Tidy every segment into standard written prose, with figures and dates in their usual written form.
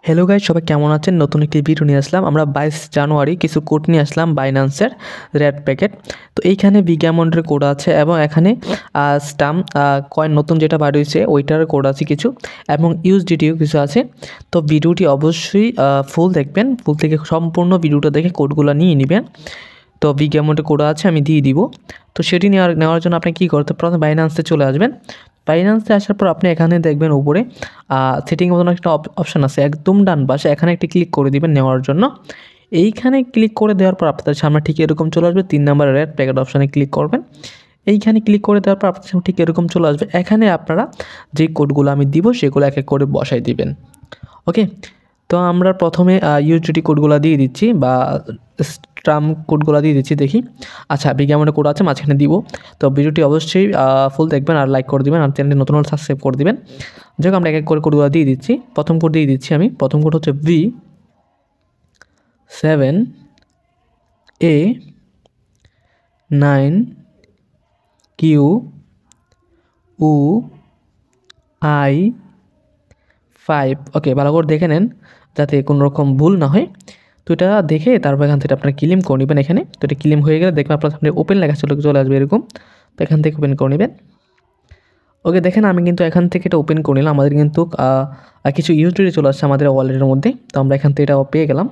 Hello guys, সবাই কেমন আছেন? নতুন একটি ভিডিও নিয়ে আসলাম। আমরা 22 জানুয়ারি কিছু কোড নিয়ে আসলাম বাইন্যান্সের রেড প্যাকেট। তো এইখানে বিগ অ্যামাউন্টের কোড আছে এবং এখানে স্টাম্প কয়েন নতুন যেটা বার হয়েছে ওইটার কোড আছে কিছু এবং ইউএসডিটিও কিছু আছে। তো ভিডিওটি অবশ্যই ফুল দেখবেন, ফুল থেকে সম্পূর্ণ ভিডিওটা দেখে কোডগুলো নিয়ে নেবেন। তো বিগ অ্যামাউন্টের কোড আছে, আমি দিয়ে দিব। তো সেটি নেওয়ার জন্য আপনি কী করতে, প্রথমে বাইন্যান্সে চলে আসবেন। বাইন্যান্সে আসার পর আপনি এখানে দেখবেন উপরে সেটিং মতন একটা অপশান আছে একদম ডান পাশে, এখানে একটি ক্লিক করে দিবেন নেওয়ার জন্য। এইখানে ক্লিক করে দেওয়ার পর আপনাদের সামনে ঠিক এরকম চলে আসবে। 3 নম্বরের রেড প্যাকেট অপশানে ক্লিক করবেন। এইখানে ক্লিক করে দেওয়ার পর আপনাদের সামনে ঠিক এরকম চলে আসবে। এখানে আপনারা যে কোডগুলো আমি দিব সেগুলো এক এক করে বসাই দিবেন। ওকে, তো আমরা প্রথমে ইউএসডিটি কোডগুলো দিয়ে দিচ্ছি বা স্টাম্প কোডগুলো দিয়ে দিচ্ছি। দেখি, আচ্ছা বিগ অ্যামাউন্টের কোড আছে মাঝখানে দিব। তো ভিডিওটি অবশ্যই ফুল দেখবেন আর লাইক করে দিবেন আর চ্যানেলটি নতুন হলে সাবস্ক্রাইব করে দিবেন। যাই হোক, আমরা এক এক করে কোডগুলো দিয়ে দিচ্ছি। প্রথম কোড দিয়ে দিচ্ছি আমি। প্রথম কোড হচ্ছে V7A9QUI5। ওকে, ভালো করে দেখে নেন যাতে কোনো রকম ভুল না হয়। তো এটা দেখে তারপর এখান থেকে আপনারা ক্লেম করে নেবেন এখানে। তো এটা ক্লেম হয়ে গেলে দেখবেন আপনার সামনে ওপেন লেখা চলে আসবে এরকম। তো এখান থেকে ওপেন করে নেবেন। ওকে, দেখেন আমি কিন্তু এখান থেকে এটা ওপেন করে নিলাম। আমাদের কিন্তু কিছু ইউএসডিটি চলে আসছে আমাদের ওয়ালেটের মধ্যে। তো আমরা এখান থেকে এটা পেয়ে গেলাম।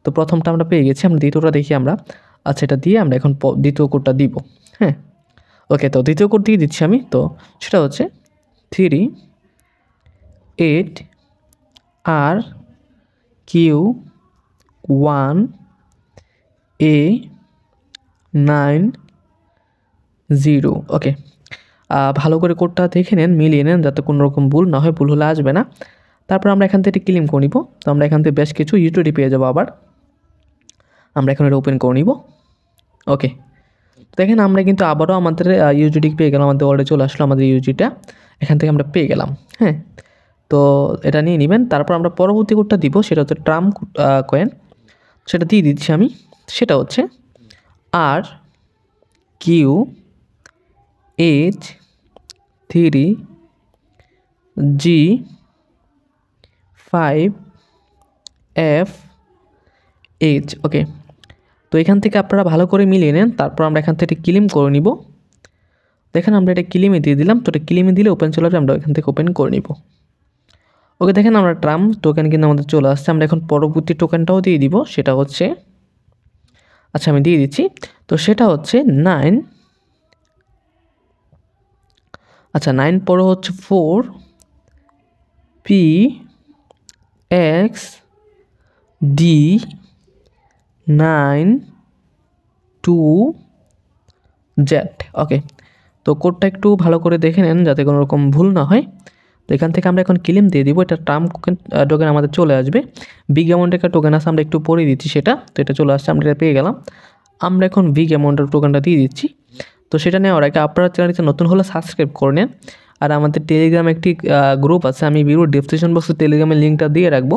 তো প্রথমটা আমরা পেয়ে গেছি, আমরা দ্বিতীয়টা দেখি আমরা। আচ্ছা, এটা দিয়ে আমরা এখন দ্বিতীয় কোডটা দিব। হ্যাঁ, ওকে, তো দ্বিতীয় কোড দিয়ে দিচ্ছি আমি। তো সেটা হচ্ছে 38RQ1A90। ওকে, ভালো করে কোডটা দেখে নেন, মিলিয়ে নেন যাতে কোনো রকম ভুল না হয়, ভুল হলে আসবে না। তারপর আমরা এখান থেকে ক্লেম করে নিব। তো আমরা এখান থেকে বেশ কিছু ইউটিলিটি পেয়ে যাবো। আবার আমরা এখন এটা ওপেন করে নিব। ওকে, দেখেন আমরা কিন্তু আবারও আমাদের ইউজিটি পেয়ে গেলাম। আমাদের ওয়ালেটে চলে আসলো আমাদের ইউজিটা, এখান থেকে আমরা পেয়ে গেলাম। হ্যাঁ, তো এটা নিয়ে নেবেন। তারপর আমরা পরবর্তী কোডটা দিব, সেটা হচ্ছে ট্রাম্প কয়েন। সেটা দিয়ে দিচ্ছি আমি। সেটা হচ্ছে RQH3G5FH। ওকে, তো এখান থেকে আপনারা ভালো করে মিলিয়ে নেন। তারপর আমরা এখান থেকে ক্লেম করে নিব। দেখেন আমরা এটা ক্লেমে দিয়ে দিলাম। তো এটা ক্লেমে দিলে ওপেন চলে আসবে, আমরা এখান থেকে ওপেন করে নিব। ওকে, দেখেন আমরা ট্রাম্প টোকেন কিন্তু আমাদের চলে আসছে। আমরা এখন পরবর্তী টোকেনটাও দিয়ে দিব। সেটা হচ্ছে, আচ্ছা আমি দিয়ে দিচ্ছি। তো সেটা হচ্ছে 9 পরে হচ্ছে 4PXD92Z। ওকে, তো কোডটা একটু ভালো করে দেখে নেন যাতে কোনো রকম ভুল না হয়। তো এখান থেকে আমরা এখন ক্লেম দিয়ে দিব। এটা ট্রাম্প টোকেন আমাদের চলে আসবে। বিগ অ্যামাউন্টের একটা টোকেন আছে, আমরা একটু পরে দিচ্ছি সেটা। তো এটা চলে আসছে, আমরা এটা পেয়ে গেলাম। আমরা এখন বিগ অ্যামাউন্টের টোকেনটা দিয়ে দিচ্ছি। তো সেটা নেওয়ার আগে আপনারা চ্যানেলটি নতুন হলে সাবস্ক্রাইব করে নেন। আর আমাদের টেলিগ্রাম একটি গ্রুপ আছে, আমি ভিডিও ডেসক্রিপশন বক্সে টেলিগ্রামের লিঙ্কটা দিয়ে রাখবো।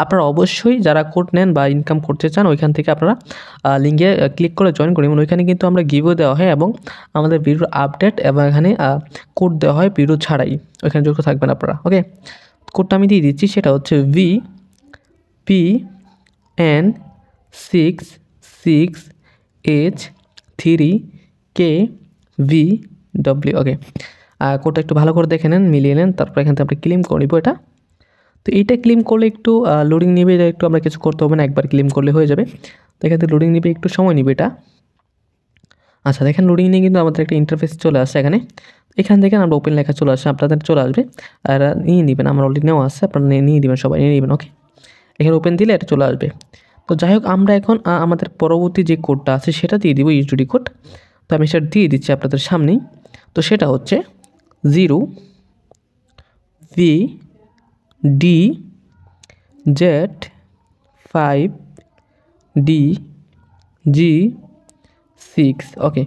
আপনারা অবশ্যই যারা কোড নেন বা ইনকাম করতে চান ওইখান থেকে আপনারা লিঙ্কে ক্লিক করে জয়েন করবেন। ওইখানে কিন্তু আমরা গিভও দেওয়া হয় এবং আমাদের ভিডিওর আপডেট এবং এখানে কোড দেওয়া হয় ভিডিও ছাড়াই। ওইখানে যুক্ত থাকবেন আপনারা। ওকে, কোডটা আমি দিয়ে দিচ্ছি। সেটা হচ্ছে VPN66H3KVW। ওকে, কোডটা একটু ভালো করে দেখে নেন, মিলিয়ে নেন। তারপর এখান থেকে আমরা ক্লেম করে নিব এটা। তো এইটা ক্লেম করলে একটু লোডিং নেবে, এটা একটু আমরা কিছু করতে হবে না, একবার ক্লেম করলে হয়ে যাবে। তো এখান থেকে লোডিং নেবে, একটু সময় নেবে এটা। আচ্ছা, দেখেন লোডিং নিয়ে কিন্তু আমাদের একটা ইন্টারফেস চলে আসছে এখানে। এখান থেকে আমরা ওপেন লেখা চলে আসছে, আপনাদের চলে আসবে আর নিয়ে নেবেন। আমার অলরেডি নেওয়া আছে, আপনারা নিয়ে নেবেন, সবাই নিয়ে নেবেন। ওকে, এখানে ওপেন দিলে এটা চলে আসবে। তো যাই হোক, আমরা এখন আমাদের পরবর্তী যে কোডটা আছে সেটা দিয়ে দিব, ইউজিডি কোড। তো আমি সেটা দিয়ে দিচ্ছি আপনাদের সামনেই। তো সেটা হচ্ছে 0VDZ5DG6। ওকে,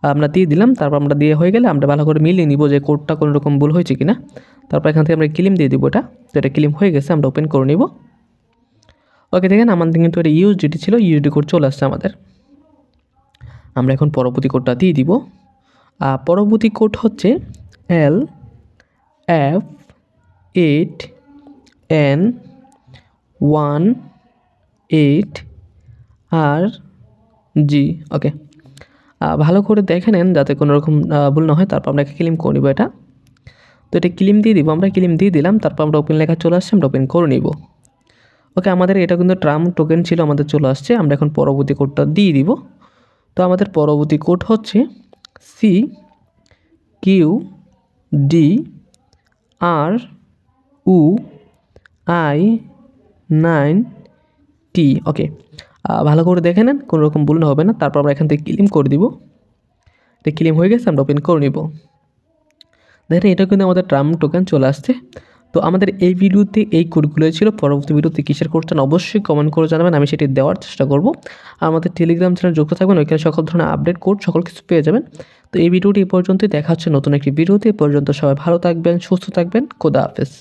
আমরা দিয়ে দিলাম। তারপর আমরা দিয়ে হয়ে গেলে আমরা ভালো করে মিলিয়ে নিব যে কোডটা কোনো রকম ভুল হয়েছে কিনা। তারপর এখান থেকে আমরা ক্লেম দিয়ে দিব এটা। তো এটা ক্লেম হয়ে গেছে, আমরা ওপেন করে নিব। ওকে, দেখেন আমাদের কিন্তু এটা ইউএসডিটি ছিল, ইউএসডি কোড চলে আসছে আমাদের। আমরা এখন পরবর্তী কোডটা দিয়ে দিব। পরবর্তী কোড হচ্ছে LF8N 1-8-RG। ওকে, ভালো করে দেখে নেন যাতে কোনো রকম ভুল না হয়। তারপর আমরা ক্লেম করে নিব এটা। তো এটা ক্লেম দিয়ে দিব, আমরা ক্লেম দিয়ে দিলাম। তারপর আমরা ওপেন লেখা চলে আসছে, আমরা ওপেন করে নিব। ওকে, আমাদের এটা কিন্তু ট্রাম্প টোকেন ছিল, আমাদের চলে আসছে। আমরা এখন পরবর্তী কোডটা দিয়ে দিব। তো আমাদের পরবর্তী কোড হচ্ছে CQDRUI9T। ওকে, ভালো করে দেখে নেন, কোনো রকম ভুল হবে না। তারপর আমরা এখান থেকে ক্লেম করে দিব। এটা ক্লেম হয়ে গেছে, আমরা ওপেন করে নিব। দেখেন এটা কিন্তু আমাদের ট্রাম্প টোকেন চলে আসছে। তো আমাদের এই ভিডিওতে এই কোডগুলোই ছিল। পরবর্তী ভিডিওতে কিসের কোড চান অবশ্যই কমেন্ট করে জানাবেন, আমি সেটি দেওয়ার চেষ্টা করব। আর আমাদের টেলিগ্রাম চ্যানেল যুক্ত থাকবেন, ওইখানে সকল ধরনের আপডেট কোড সকল কিছু পেয়ে যাবেন। তো এই ভিডিওটি এই পর্যন্তই, দেখা হচ্ছে নতুন একটি ভিডিওতে। এ পর্যন্ত সবাই ভালো থাকবেন, সুস্থ থাকবেন, খোদা হাফেজ।